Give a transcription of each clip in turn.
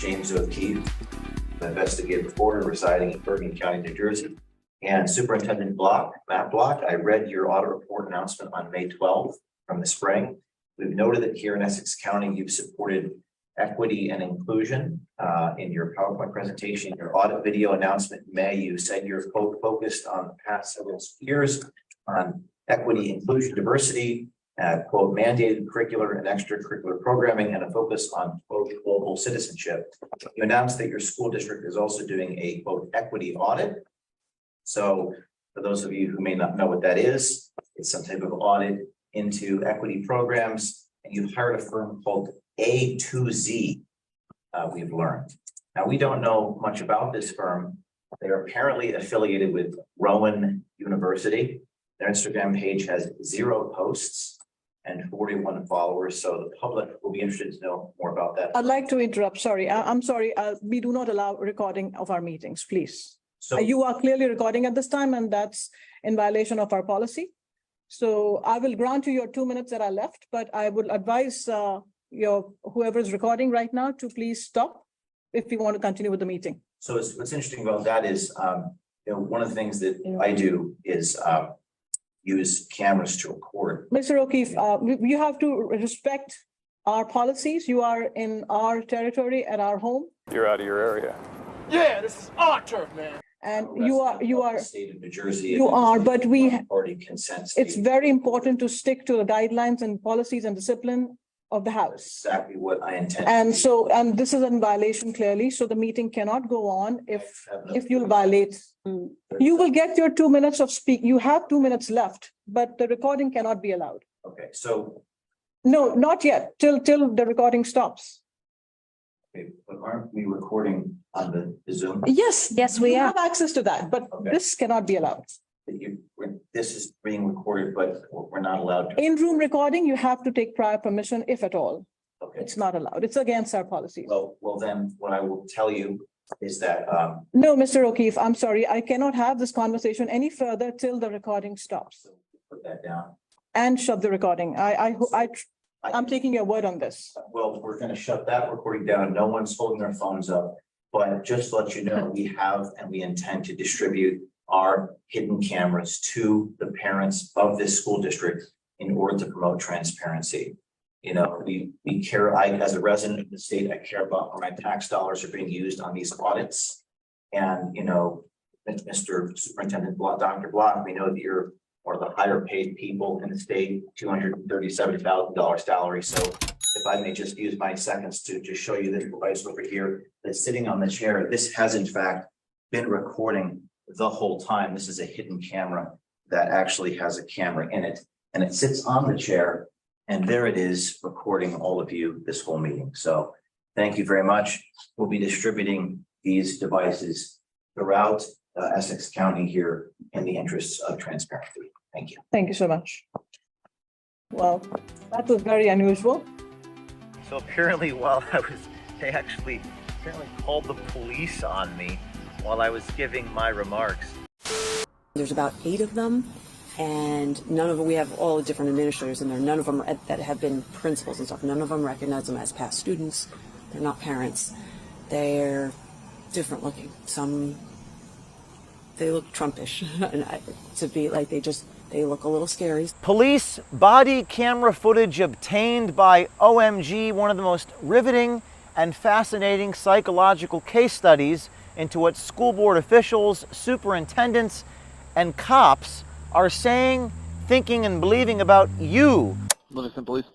James O'Keefe, an investigative reporter residing in Bergen County, New Jersey. And Superintendent Matt Block, I read your audit report announcement on May 12th from the spring. We've noted that here in Essex County, you've supported equity and inclusion in your PowerPoint presentation. Your audit video announcement in May, you said you're focused on the past several years on equity, inclusion, diversity, quote, mandated curricular and extracurricular programming, and a focus on, quote, global citizenship. You announced that your school district is also doing a, quote, equity audit. So for those of you who may not know what that is, it's some type of audit into equity programs, and you've hired a firm called A2Z, we've learned. Now, we don't know much about this firm. They're apparently affiliated with Rowan University. Their Instagram page has 0 posts and 41 followers. So the public will be interested to know more about that. I'd like to interrupt. Sorry, I'm sorry. We do not allow recording of our meetings, please. So You are clearly recording at this time, and that's in violation of our policy. So I will grant you your 2 minutes that are left, but I would advise whoever is recording right now to please stop if you want to continue with the meeting. So what's interesting about that is, one of the things that I do is use cameras to record. Mr. O'Keefe, you have to respect our policies. You are in our territory at our home. You're out of your area. Yeah, this is our turf, man. And you are, The state of New Jersey. you are, but Already consent. it's very important to stick to the guidelines and policies and discipline of the House. Exactly what I intend. And this is in violation clearly, so the meeting cannot go on if you'll violate. You will get your 2 minutes of speak. You have 2 minutes left, but the recording cannot be allowed. Okay, so, No, not yet, till the recording stops. okay, but aren't we recording on the Zoom? Yes, we you are. have access to that, but Okay. this cannot be allowed. This is being recorded, but we're not allowed to. In-room recording, you have to take prior permission, if at all. Okay, It's not allowed. It's against our policies. well, then what I will tell you is that, No, Mr. O'Keefe, I'm sorry. I cannot have this conversation any further till the recording stops. put that down. And shut the recording. I'm taking your word on this. Well, we're gonna shut that recording down. No one's holding their phones up. But just to let you know, we have and we intend to distribute our hidden cameras to the parents of this school district in order to promote transparency. You know, we care, as a resident of the state, I care about where my tax dollars are being used on these audits. And, Mr. Superintendent Block, Dr. Block, we know that you're one of the higher paid people in the state, $237,000 salary. So if I may just use my seconds to just show you this device over here that's sitting on the chair, this has in fact been recording the whole time. This is a hidden camera that actually has a camera in it, and it sits on the chair, and there it is recording all of you this whole meeting. So thank you very much. We'll be distributing these devices throughout Essex County here in the interests of transparency. Thank you. Thank you so much. Well, that was very unusual. So apparently they actually called the police on me while I was giving my remarks. There's about 8 of them, and none of them, we have all the different administrators in there, none of them that have been principals and stuff, none of them recognize them as past students. They're not parents. They're different looking. Some, they look Trumpish, and to be like, they look a little scary. Police body camera footage obtained by OMG, one of the most riveting and fascinating psychological case studies into what school board officials, superintendents, and cops are saying, thinking, and believing about you. Livingston police.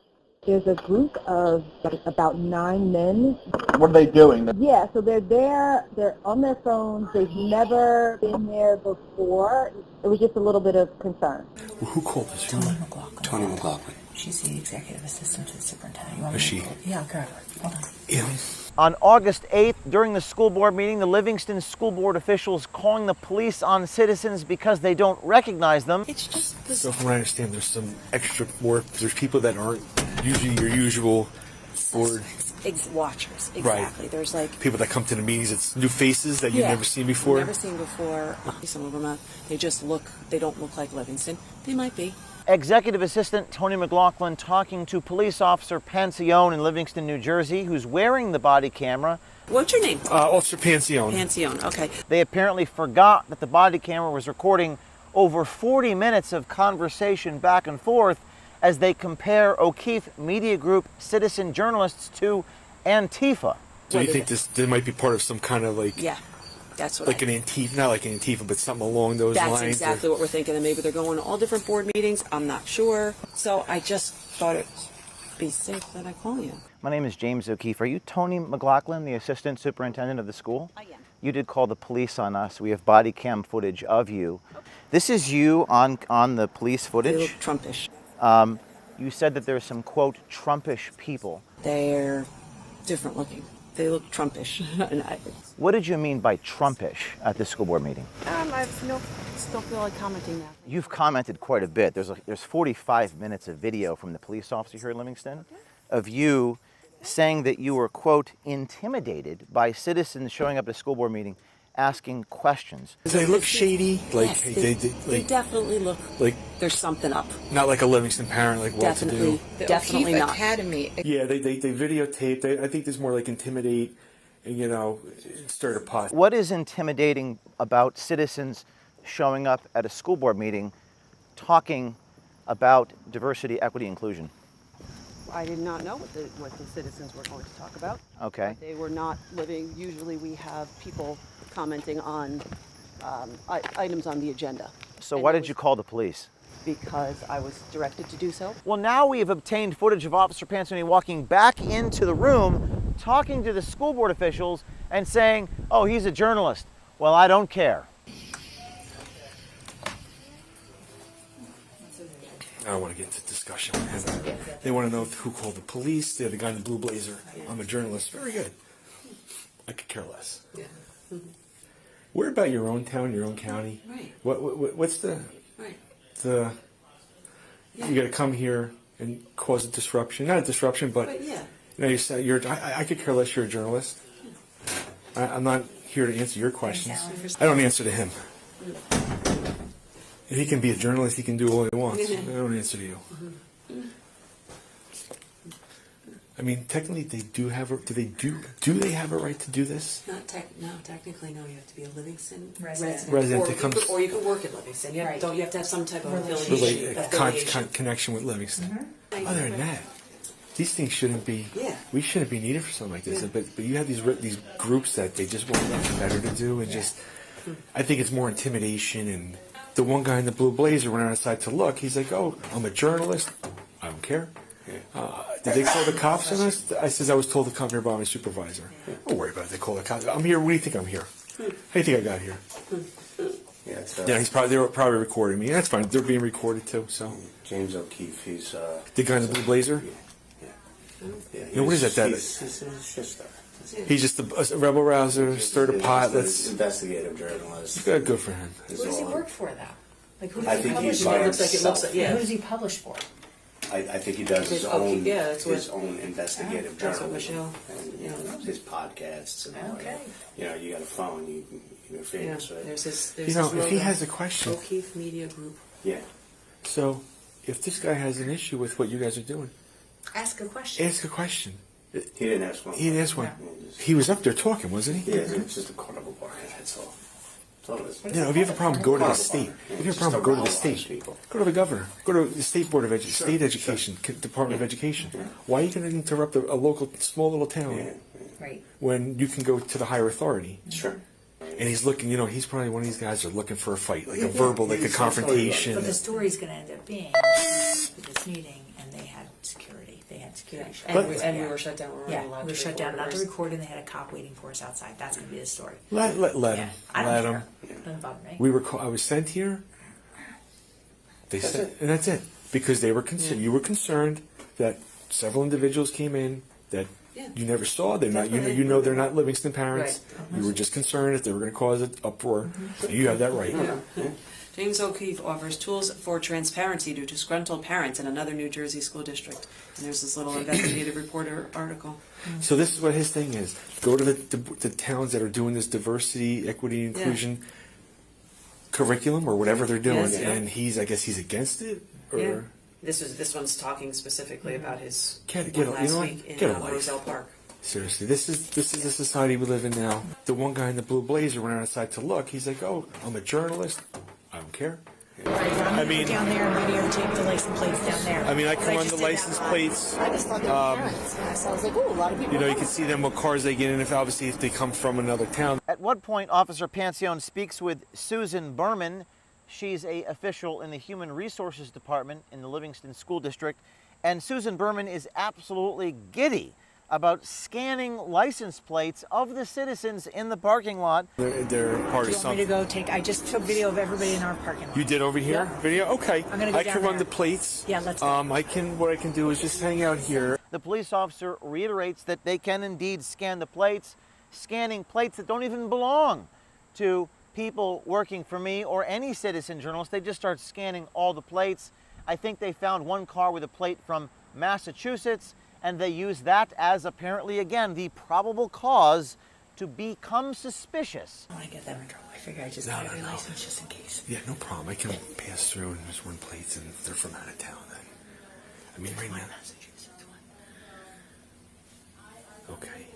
There's a group of about 9 men. What are they doing? Yeah, so they're there, they're on their phones, they've never been there before. It was just a little bit of concern. Who called this? Tony McLaughlin. Tony McLaughlin. She's the executive assistant to the superintendent. You want Is me to she? call- Yeah, I'll grab her. Hold on. Yeah. On August 8th, during the school board meeting, the Livingston school board officials calling the police on citizens because they don't recognize them. It's just this. So from what I understand, there's some extra work. There's people that aren't usually your usual board. Watchers, exactly. Right. There's like People that come to the meetings, it's new faces that you've never seen before. Never seen before. Some of them, they don't look like Livingston. They might be. Executive Assistant Tony McLaughlin talking to police officer Pancione in Livingston, New Jersey, who's wearing the body camera What's your name? Officer Pancione. Pancione, okay. They apparently forgot that the body camera was recording over 40 minutes of conversation back and forth as they compare O'Keefe Media Group citizen journalists to Antifa. So you think there might be part of some kind of like... Yeah, that's what like an Antifa, not like an Antifa, but something along those lines? That's exactly what we're thinking, and maybe they're going to all different board meetings. I'm not sure. So I just thought it'd be safe that I call you. My name is James O'Keefe. Are you Tony McLaughlin, the assistant superintendent of the school? I am. You did call the police on us. We have body cam footage of you. This is you on the police They footage. look Trumpish. You said that there's some, quote, Trumpish people. They're different looking. They look Trumpish. And What did you mean by Trumpish at the school board meeting? I still feel like commenting now. You've commented quite a bit. There's 45 minutes of video from the police officer here in Livingston of you saying that you were, quote, intimidated by citizens showing up at a school board meeting asking questions. They look shady. Like Yes, they definitely look like there's something up. not like a Livingston parent, like well to do. Definitely not. Academy. Yeah, they videotape. I think there's more like intimidate, and stir the pot. What is intimidating about citizens showing up at a school board meeting talking about diversity, equity, inclusion? I did not know what the citizens were going to talk about. Okay. They were not living. Usually we have people commenting on items on the agenda. So And why it did was you call the police? Because I was directed to do so. Well, now we have obtained footage of Officer Pancione walking back into the room, talking to the school board officials and saying, oh, he's a journalist. Well, I don't care. I don't want to get into discussion with him. They want to know who called the police. They're the guy in the blue blazer. I'm a journalist. Very good. I could care less. Worry about your own town, your own county. Right. What's the Right. you got to come here and cause a disruption. Not a disruption, but yeah. you say I could care less. You're a journalist. I'm not here to answer your questions. I don't answer to him. If he can be a journalist, he can do all he wants. I don't answer to you. I mean, technically, they do have a. Do they have a right to do this? No, technically, no. You have to be a Livingston Resident or, to come- or you could work at Livingston. Don't you have to have some type of Connection with Livingston. Other than that, these things shouldn't be. Yeah. We shouldn't be needed for something like this. But you have these groups that they just want nothing better to do, and just. I think it's more intimidation. And the one guy in the blue blazer went outside to look. He's like, "Oh, I'm a journalist. I don't care." Did they call the cops on us? I says I was told to come here by my supervisor. Don't worry about it. They call the cops. I'm here. What do you think I'm here? How do you think I got here? They were probably recording me. That's fine. They're being recorded too. So James O'Keefe, he's the guy in the blue blazer. What is that? He's just He's just a rebel rouser. Stir the pot. Let's investigative journalist. good for him. Who does he work for, though? Like, who I does he think publish he's for? by It looks like himself. yeah. Who does he publish for? I think he does his His- own yeah, that's what- his own investigative That's what journalism. Michelle. And, his podcasts and all Okay. that. You got a phone, you're Yeah. famous, right? There's his If he logo. has a question, O'Keefe Media Group. Yeah. so if this guy has an issue with what you guys are doing, Ask a question. ask a question. He didn't ask one. He didn't ask one. Yeah, He was up there talking, wasn't he? yeah, it's just a carnival bar. That's all. That's all it is. You know, if you have a problem, go to the Carnival state. bar. If you have a Just problem, go to the arouse state. people. Go to the governor. Go to the state board of state education, Department of Education. Why are you going to interrupt a local, small little town Yeah, Right. when you can go to the higher authority? sure. And he's looking, he's probably one of these guys that are looking for a fight, like a verbal, like a confrontation. But the story's going to end up being at this meeting, and they had security. They had security. And we were shut down. We weren't Yeah, allowed we were to shut down, not to record. record, and they had a cop waiting for us outside. That's going to be the story. Let him. Yeah, I don't Let care. him. Doesn't bother me. I was sent here. They said, and that's it, because they were concerned. You were concerned that several individuals came in that Yeah. you never saw. They're not. That's what You know they're not Livingston parents. Right. You were just concerned that they were going to cause an uproar. And you have that right. James O'Keefe offers tools for transparency to disgruntled parents in another New Jersey school district. And there's this little investigative reporter article. So this is what his thing is. Go to the towns that are doing this diversity, equity, inclusion curriculum or whatever they're doing, Yes, yeah. and I guess he's against it. Or Yeah. This one's talking specifically about his Get one a- last you know what? week in Get a life. Roselle Park. Seriously, this is the society we live in now. The one guy in the blue blazer went outside to look. He's like, "Oh, I'm a journalist. I don't care." I mean, down there and videotape the license plates down there. I mean, I can run the license plates. I just thought they were parents. So I was like, oh, a lot of people. You know, you can see them what cars they get in. If they come from another town. At what point, Officer Pancione speaks with Susan Berman. She's an official in the Human Resources Department in the Livingston School District. And Susan Berman is absolutely giddy about scanning license plates of the citizens in the parking lot. They're part Do of you want me to something. go take? I just took video of everybody in our parking lot. You did over here? Yeah. Video? Okay. I'm gonna go I down can run there. the plates. Yeah, let's go. What I can do is just hang out here. The police officer reiterates that they can indeed scan the plates, scanning plates that don't even belong to people working for me or any citizen journalist. They just start scanning all the plates. I think they found one car with a plate from Massachusetts, and they use that as apparently, again, the probable cause to become suspicious. I want to get them in trouble. I figure I just got every license just in case. Yeah, no problem. I can pass through and just run plates, and if they're from out of town, then. I mean, right now. Massachusetts one. Okay.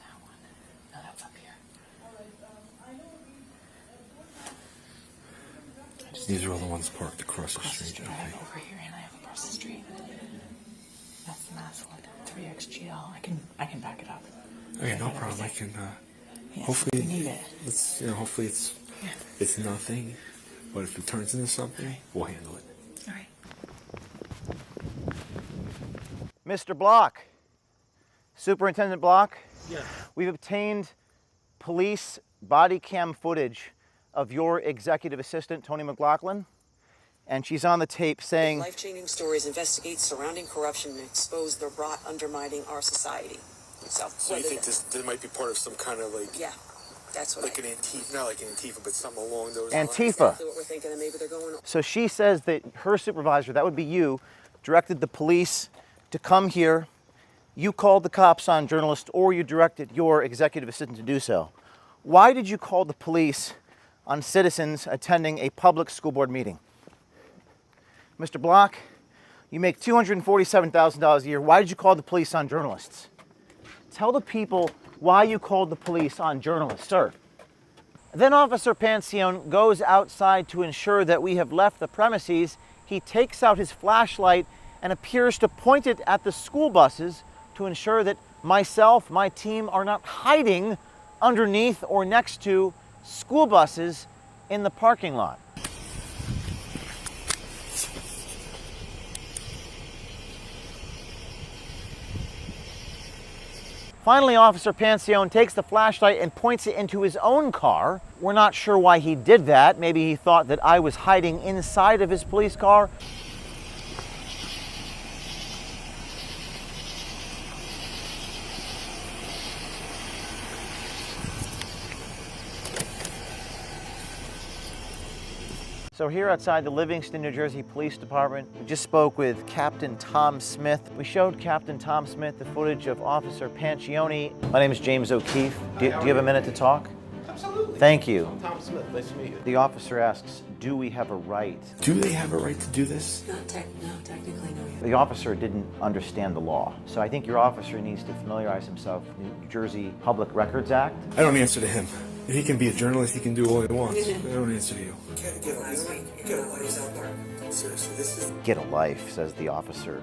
That one. No, that's up here. These are all the ones parked across the Across the street. street. I have Okay. over here and I have across the street. That's the mass one. 3XGL. I can back it up. Okay, no problem. I can. Yes, Hopefully, we need it. hopefully it's nothing. But if it turns into something, we'll handle it. All right. Mr. Block, Superintendent Block, Yes. we've obtained police body cam footage of your executive assistant, Tony McLaughlin, and she's on the tape saying, Life-changing stories investigate surrounding corruption and expose the rot undermining our society. So So you think this might be part of some kind of like Yeah, that's what like an Antifa, not like an Antifa, but something along those Antifa. lines? exactly what we're thinking, and maybe they're going. so she says that her supervisor, that would be you, directed the police to come here. You called the cops on journalists, or you directed your executive assistant to do so. Why did you call the police on citizens attending a public school board meeting? Mr. Block, you make $247,000 a year. Why did you call the police on journalists? Tell the people why you called the police on journalists, sir. Then Officer Pancione goes outside to ensure that we have left the premises. He takes out his flashlight and appears to point it at the school buses to ensure that myself, my team, are not hiding underneath or next to school buses in the parking lot. Finally, Officer Pancione takes the flashlight and points it into his own car. We're not sure why he did that. Maybe he thought that I was hiding inside of his police car. So here outside the Livingston, New Jersey Police Department, we just spoke with Captain Tom Smith. We showed Captain Tom Smith the footage of Officer Pancione. My name is James O'Keefe. Do you have a minute to talk? Absolutely. Thank you. I'm Tom Smith. Nice to meet you. The officer asks, do we have a right? Do they have a right to do this? No, technically, no. The officer didn't understand the law. So I think your officer needs to familiarize himself with the New Jersey Public Records Act. I don't answer to him. He can be a journalist. He can do all he wants. I don't answer to you. Seriously, this is. Get a life, says the officer.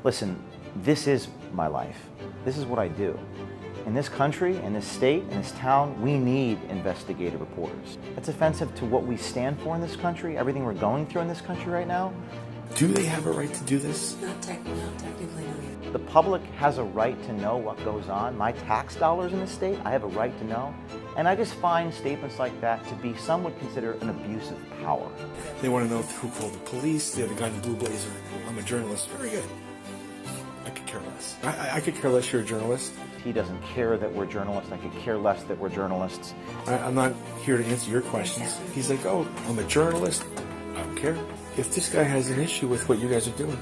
Listen, this is my life. This is what I do. In this country, in this state, in this town, we need investigative reporters. That's offensive to what we stand for in this country, everything we're going through in this country right now. Do they have a right to do this? No, technically, no. The public has a right to know what goes on. My tax dollars in this state, I have a right to know. And I just find statements like that to be, some would consider, an abuse of power. They want to know who called the police. They're the guy in the blue blazer. I'm a journalist. Very good. I could care less. I could care less you're a journalist. He doesn't care that we're journalists. I could care less that we're journalists. I'm not here to answer your questions. He's like, oh, I'm a journalist. I don't care. If this guy has an issue with what you guys are doing,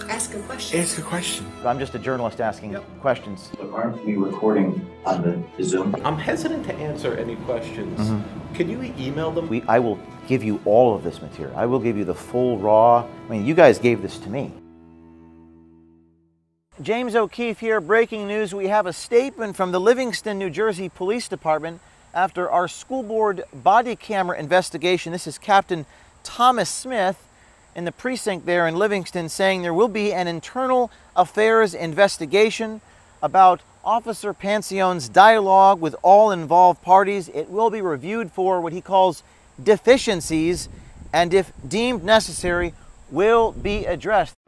Ask a question. ask a question. I'm just a journalist asking questions. But aren't we recording on the Zoom? I'm hesitant to answer any questions. Can you email them? I will give you all of this material. I will give you the full raw. I mean, you guys gave this to me. James O'Keefe here, breaking news. We have a statement from the Livingston, New Jersey Police Department after our school board body camera investigation. This is Captain Thomas Smith in the precinct there in Livingston saying there will be an internal affairs investigation about Officer Pansione's dialogue with all involved parties. It will be reviewed for what he calls deficiencies and if deemed necessary will be addressed.